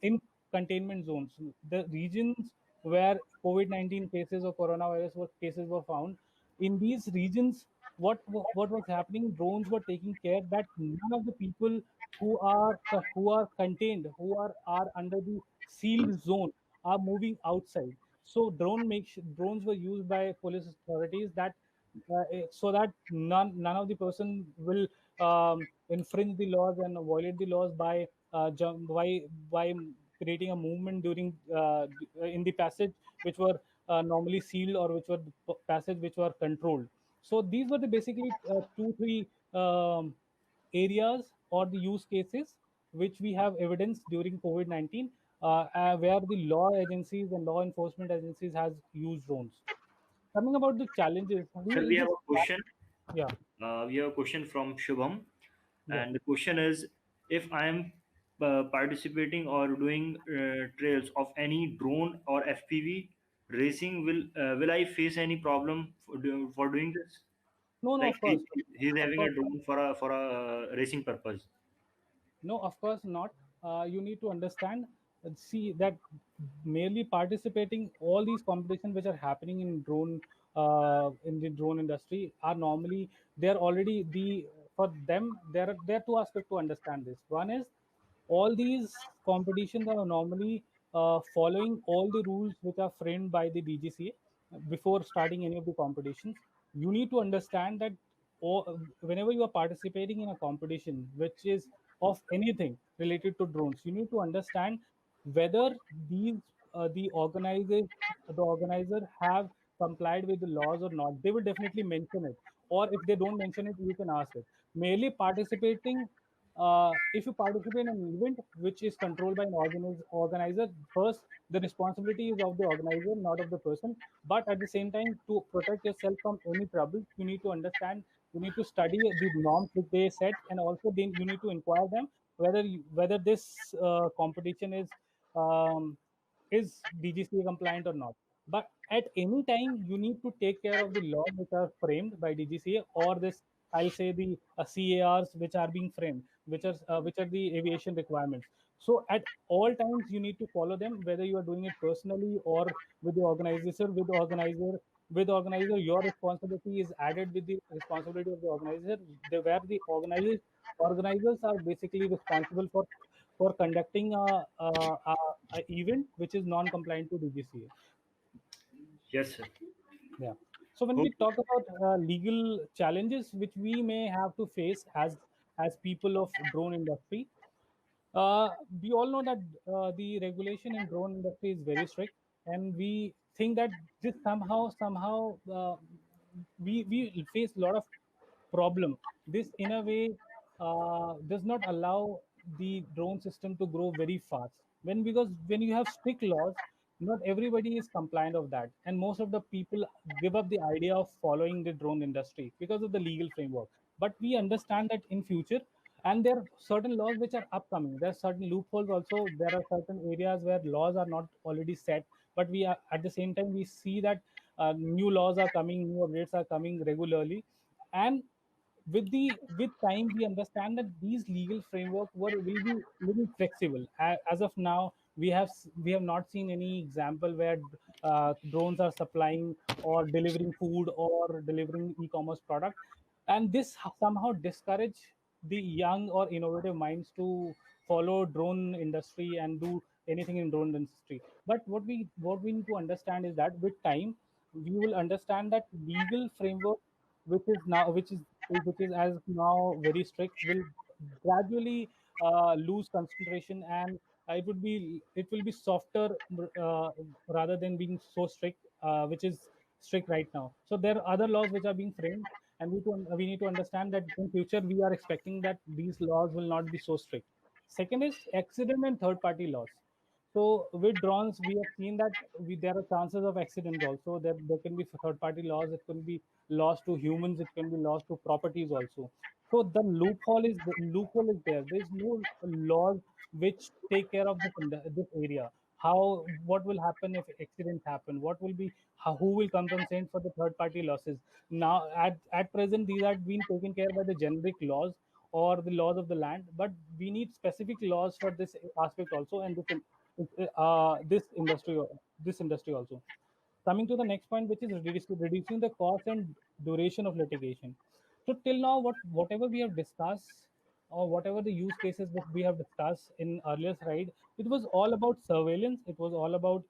in containment zones, the regions where COVID-19 cases or coronavirus cases were found. In these regions, what was happening? Drones were taking care that none of the people who are contained, who are under the sealed zone, are moving outside. So drones were used by police authorities that so that none of the person will infringe the laws and violate the laws by by creating a movement during in the passage which were normally sealed, or which were passage which were controlled. So these were the basically two three areas or the use cases which we have evidence during COVID-19, where the law agencies and law enforcement agencies has used drones. Coming about the challenges, Sir, we'll we have just a question. yeah, We have a question from Shubham, yeah. and the question is, if I am participating or doing trails of any drone or FPV racing, will I face any problem for doing this? No, no, Like of course, he's of having a course. drone for a racing purpose. No, of course not. You need to understand, see that merely participating all these competitions which are happening in the drone industry are normally, they're already the, for them there are two aspects to understand this. One is all these competitions are normally following all the rules which are framed by the DGCA before starting any of the competitions. You need to understand that whenever you are participating in a competition which is of anything related to drones, you need to understand whether these the organizer have complied with the laws or not. They will definitely mention it, or if they don't mention it, you can ask it. Merely participating, if you participate in an event which is controlled by an organizer, first the responsibility is of the organizer, not of the person. But at the same time, to protect yourself from any trouble, you need to understand, you need to study the norms which they set, and also then you need to inquire them whether this competition is DGCA compliant or not. But at any time, you need to take care of the laws which are framed by DGCA, or this, I'll say, the CARs which are being framed, which are the aviation requirements. So at all times, you need to follow them, whether you are doing it personally or with the organizer. With organizer, your responsibility is added with the responsibility of the organizer. Where the organizers are basically responsible for conducting a event which is non-compliant to DGCA. Yes, sir. Yeah. So when we Okay. talk about legal challenges which we may have to face as people of drone industry, we all know that the regulation in drone industry is very strict, and we think that this somehow we face a lot of problem. This in a way does not allow the drone system to grow very fast. Because when you have strict laws, not everybody is compliant of that, and most of the people give up the idea of following the drone industry because of the legal framework. But we understand that in future, and there are certain laws which are upcoming, there are certain loopholes also, there are certain areas where laws are not already set, but we are at the same time we see that new laws are coming, new updates are coming regularly. And with time we understand that these legal framework will be little flexible. As of now, we have not seen any example where drones are supplying or delivering food or delivering e-commerce product, and this somehow discourage the young or innovative minds to follow drone industry and do anything in drone industry. But what we need to understand is that with time we will understand that legal framework which is as now very strict will gradually lose concentration, and it will be softer, uh, rather than being so strict, which is strict right now. So there are other laws which are being framed, and we need to understand that in future we are expecting that these laws will not be so strict. Second is accident and third party laws. So with drones, we have seen that there are chances of accidents also. There can be third-party laws. It can be loss to humans. It can be loss to properties also. So the loophole is there. There is no laws which take care of this area. What will happen if accidents happen? Who will compensate for the third-party losses? Now, at present, these are being taken care by the generic laws or the laws of the land, but we need specific laws for this aspect also, and this industry also. Coming to the next point, which is reducing the cost and duration of litigation. So till now, whatever we have discussed, or whatever the use cases that we have discussed in earlier slide, it was all about surveillance. It was all about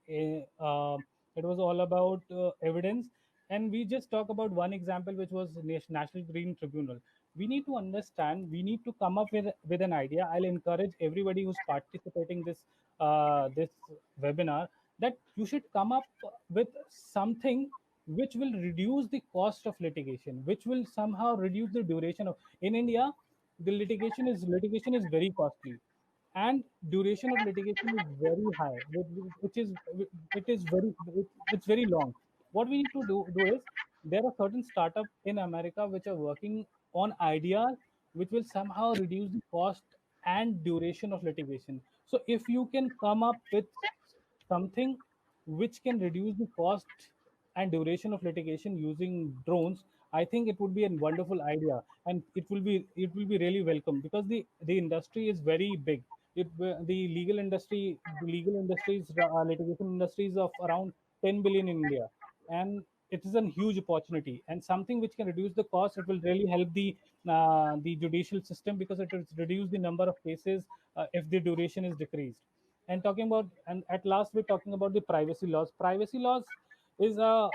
evidence, and we just talk about one example, which was National Green Tribunal. We need to come up with an idea. I'll encourage everybody who's participating this webinar that you should come up with something which will reduce the cost of litigation, which will somehow reduce the duration of. In India, the litigation is very costly, and duration of litigation is very high, which is it is very it's very long. What we need to do is, there are certain startups in America which are working on ideas which will somehow reduce the cost and duration of litigation. So if you can come up with something which can reduce the cost and duration of litigation using drones, I think it would be a wonderful idea, and it will be really welcome, because the industry is very big. The litigation industries of around 10 billion in India, and it is a huge opportunity and something which can reduce the cost. It will really help the judicial system, because it will reduce the number of cases if the duration is decreased. And at last, we're talking about the privacy laws. Privacy laws is a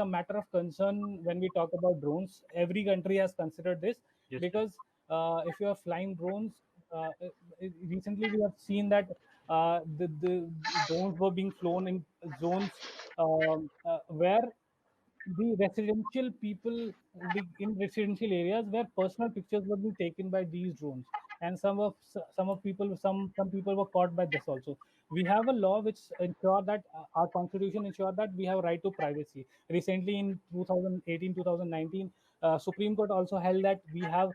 matter of concern when we talk about drones. Every country has considered this, Yes, sir. because if you are flying drones, recently we have seen that the drones were being flown in zones where the residential people, in residential areas, where personal pictures were being taken by these drones, and some people were caught by this also. We have a law which ensure that our constitution ensure that we have right to privacy. Recently, in 2018 2019, Supreme Court also held that we have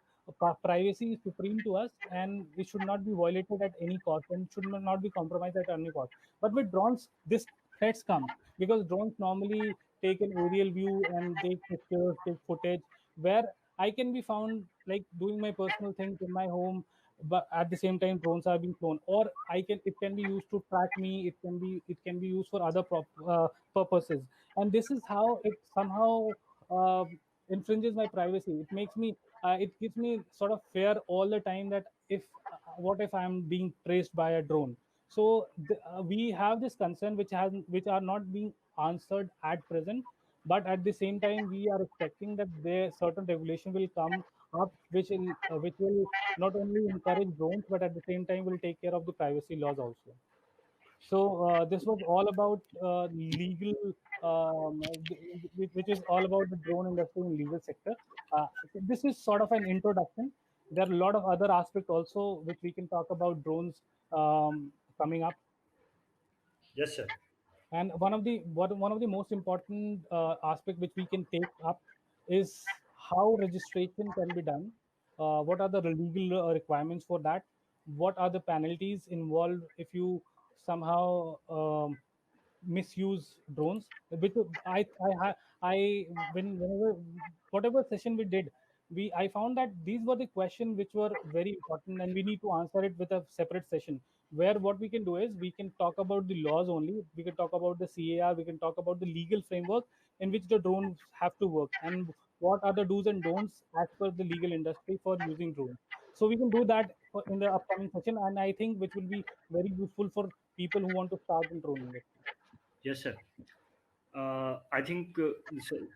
privacy is supreme to us, and it should not be violated at any cost, and should not be compromised at any cost. But with drones, this threats come, because drones normally take an aerial view and take pictures, take footage, where I can be found like doing my personal things in my home, but at the same time drones are being flown. Or it can be used to track me. It can be used for other purposes, and this is how it somehow infringes my privacy. It gives me sort of fear all the time, that if what if I'm being traced by a drone. So we have this concern which are not being answered at present, but at the same time we are expecting that there certain regulation will come up which will not only encourage drones, but at the same time will take care of the privacy laws also. So this was all about legal, which is all about the drone industry and legal sector. This is sort of an introduction. There are a lot of other aspects also which we can talk about drones coming up. Yes, sir. And one of the most important aspect which we can take up is how registration can be done. What are the legal requirements for that? What are the penalties involved if you somehow misuse drones? Which I whenever whatever session we did, I found that these were the questions which were very important, and we need to answer it with a separate session, where what we can do is we can talk about the laws only. We can talk about the CAR. We can talk about the legal framework in which the drones have to work, and what are the do's and don'ts as per the legal industry for using drones. So we can do that in the upcoming session, and I think which will be very useful for people who want to start in drone industry. Yes, sir. I think the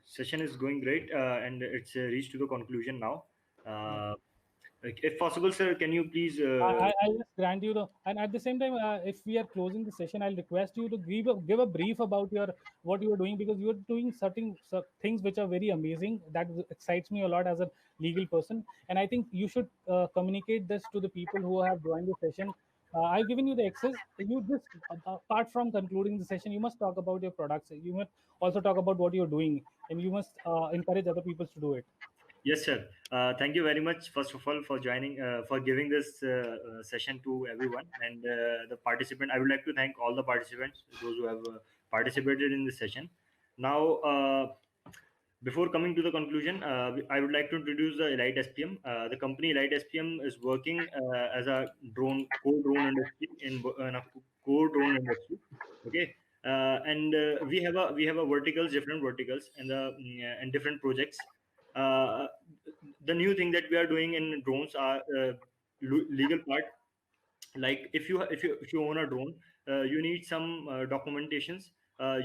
session is going great, and it's reached to the conclusion now. Uh, if possible, sir, can you please? I'll just grant you the, and at the same time, if we are closing the session, I'll request you to give a brief about what you are doing, because you are doing certain things which are very amazing. That excites me a lot as a legal person, and I think you should communicate this to the people who have joined the session. I've given you the access. You just, apart from concluding the session, you must talk about your products. You must also talk about what you're doing, and you must encourage other people to do it. Yes, sir. Thank you very much, first of all, for joining, for giving this session to everyone and the participant. I would like to thank all the participants, those who have participated in this session. Now, before coming to the conclusion, I would like to introduce the Elite SPM. The company Elite SPM is working as a core drone industry in a core drone industry. Okay, and we have a verticals, different verticals, and different projects. Uh, the new thing that we are doing in drones are legal part. Like if you own a drone, you need some documentations.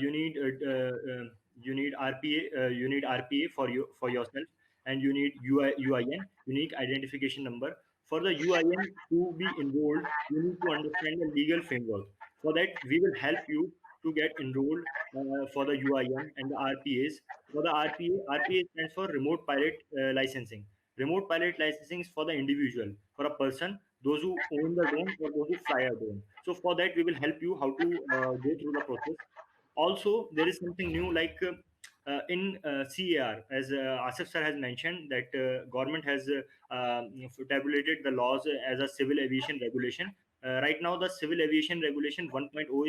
You need RPA. You need RPA for yourself, and you need UIN, unique identification number. For the UIN to be enrolled, you need to understand the legal framework. For that, we will help you to get enrolled for the UIN and the RPAs. For the RPA stands for Remote Pilot Licensing. Remote pilot licensing is for the individual, for a person, those who own the drone or those who fly a drone. So for that, we will help you how to go through the process. Also, there is something new like in CAR, as Asif sir has mentioned, that government has tabulated the laws as a civil aviation regulation. Right now, the civil aviation regulation 1.0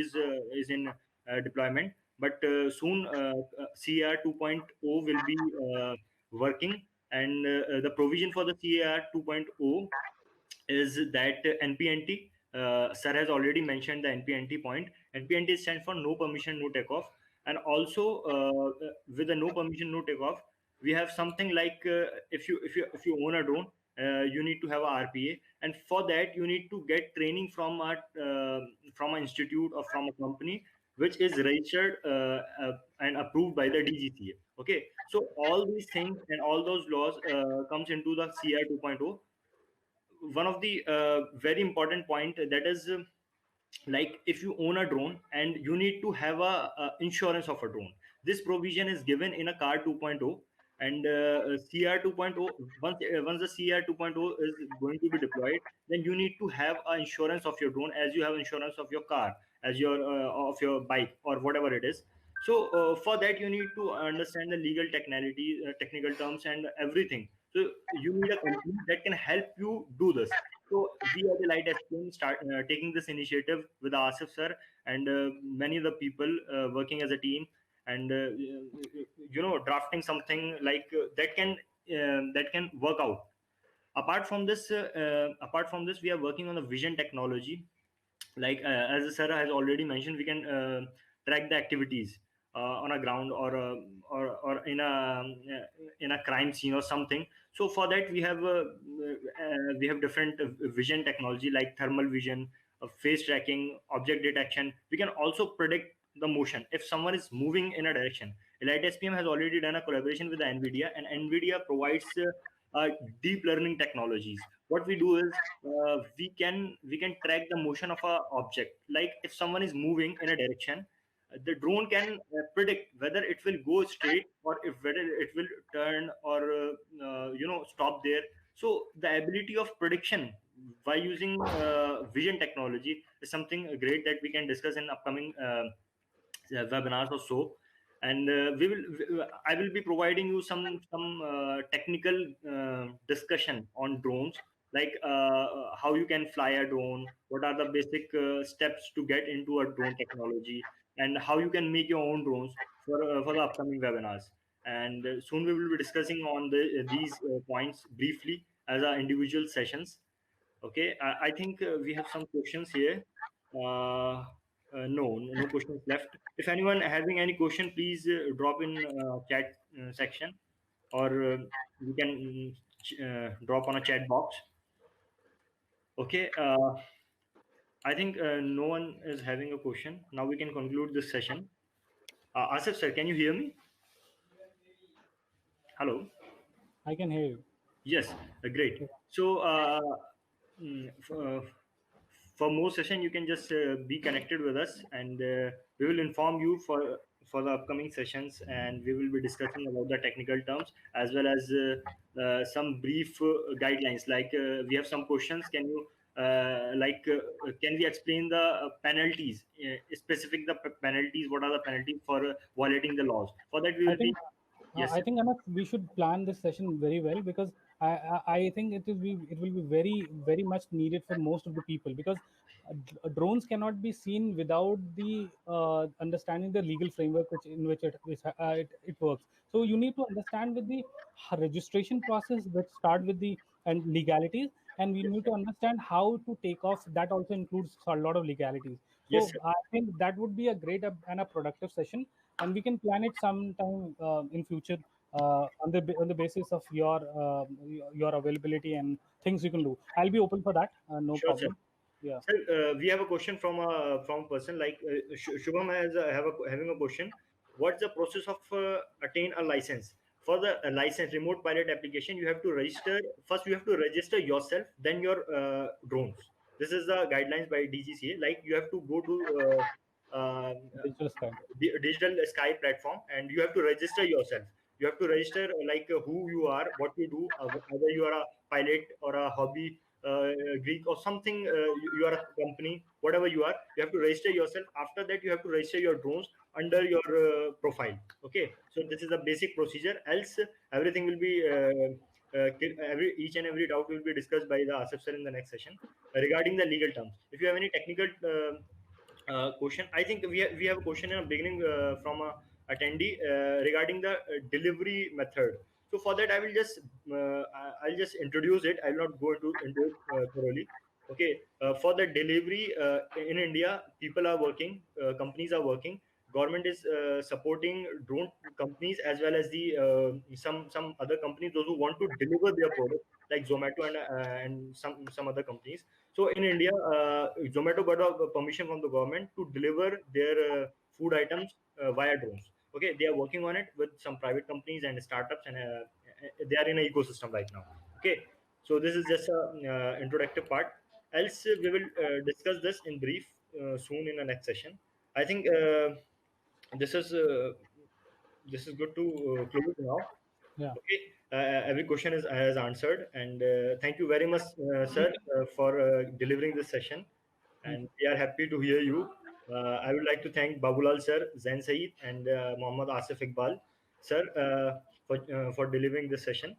is in deployment, but soon CAR 2.0 will be working, and the provision for the CAR 2.0 is that NPNT. Sir has already mentioned the NPNT point. NPNT stands for no permission, no takeoff, and also with the no permission, no takeoff, we have something like if you own a drone, you need to have a RPA, and for that you need to get training from an institute or from a company which is registered and approved by the DGCA. Okay, so all these things and all those laws comes into the CI 2.0. One of the very important point that is like if you own a drone and you need to have a insurance of a drone, this provision is given in a car 2.0, and CR 2.0. Once the CR 2.0 is going to be deployed, then you need to have a insurance of your drone as you have insurance of your car, as your of your bike or whatever it is. So for that you need to understand the legal technicality, technical terms and everything. So you need a company that can help you do this. So we at the Light SPM start taking this initiative with Asif sir and many of the people working as a team, and drafting something like that can work out. Apart from this, we are working on the vision technology. Like as Sarah has already mentioned, we can track the activities on a ground or in a crime scene or something. So for that we have different vision technology like thermal vision, face tracking, object detection. We can also predict the motion if someone is moving in a direction. Elite SPM has already done a collaboration with the NVIDIA, and NVIDIA provides deep learning technologies. What we do is we can track the motion of a object. Like if someone is moving in a direction, the drone can predict whether it will go straight or if whether it will turn or stop there. So the ability of prediction by using vision technology is something great that we can discuss in upcoming webinars or so. And I will be providing you some technical discussion on drones, like how you can fly a drone, what are the basic steps to get into a drone technology, and how you can make your own drones for the upcoming webinars. And soon we will be discussing on these points briefly as our individual sessions. Okay, I think we have some questions here. No questions left. If anyone having any question, please drop in chat section, or you can drop on a chat box. Okay, I think no one is having a question. Now we can conclude this session. Asif sir, can you hear me? Hello. I can hear you. Yes, great. So for more session, you can just be connected with us, and we will inform you for the upcoming sessions, and we will be discussing about the technical terms as well as some brief guidelines. Like we have some questions. Can you can we explain the penalties, specific the penalties? What are the penalties for violating the laws? For that, we I will be. think Yes, I think Anas, we should plan this session very well, because I think it will be very much needed for most of the people, because drones cannot be seen without the understanding the legal framework in which it works. So you need to understand with the registration process, which start with the and legalities, and we yes, need sir. to understand how to take off. That also includes a lot of legalities. Yes, So sir. I think that would be a great and a productive session, and we can plan it sometime in future on the basis of your availability and things you can do. I'll be open for that. No Sure, sir. problem. Yeah. Sir, we have a question from a person like Shubham has having a question. What's the process of attain a license? For the license remote pilot application, you have to register first. You have to register yourself, then your drones. This is the guidelines by DGCA. Like you have to go to Digital Sky. digital sky platform, and you have to register yourself. You have to register who you are, what you do, whether you are a pilot or a hobby Greek or something. You are a company, whatever you are. You have to register yourself. After that, you have to register your drones under your profile. Okay, so this is the basic procedure. Else, everything will be each and every doubt will be discussed by the Asif sir in the next session regarding the legal terms. If you have any technical question, I think we have a question in the beginning from a attendee regarding the delivery method. So for that, I will just I'll just introduce it. I will not go into it thoroughly. Okay, for the delivery in India, people are working, companies are working. Government is supporting drone companies as well as the some other companies, those who want to deliver their product, like Zomato and some other companies. So in India, Zomato got a permission from the government to deliver their food items via drones. Okay, they are working on it with some private companies and startups, and they are in an ecosystem right now. Okay, so this is just a introductive part. Else, we will discuss this in brief soon in the next session. I think this is uh, this is good to close now. Yeah. Okay, every question is has answered, and thank you very much, sir, for delivering this session. And we are happy to hear you. I would like to thank Babulal sir, Zain Saeed, and Mohammad Asif Iqbal, sir, for delivering this session.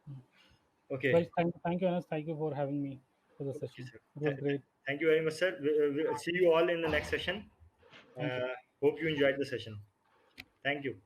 Well, Okay, thank you, Anas. Thank you for having me for the okay, session. sir. It was great. Thank you very much, sir. We'll see you all in the next session. Thank you. Hope you enjoyed the session. Thank you.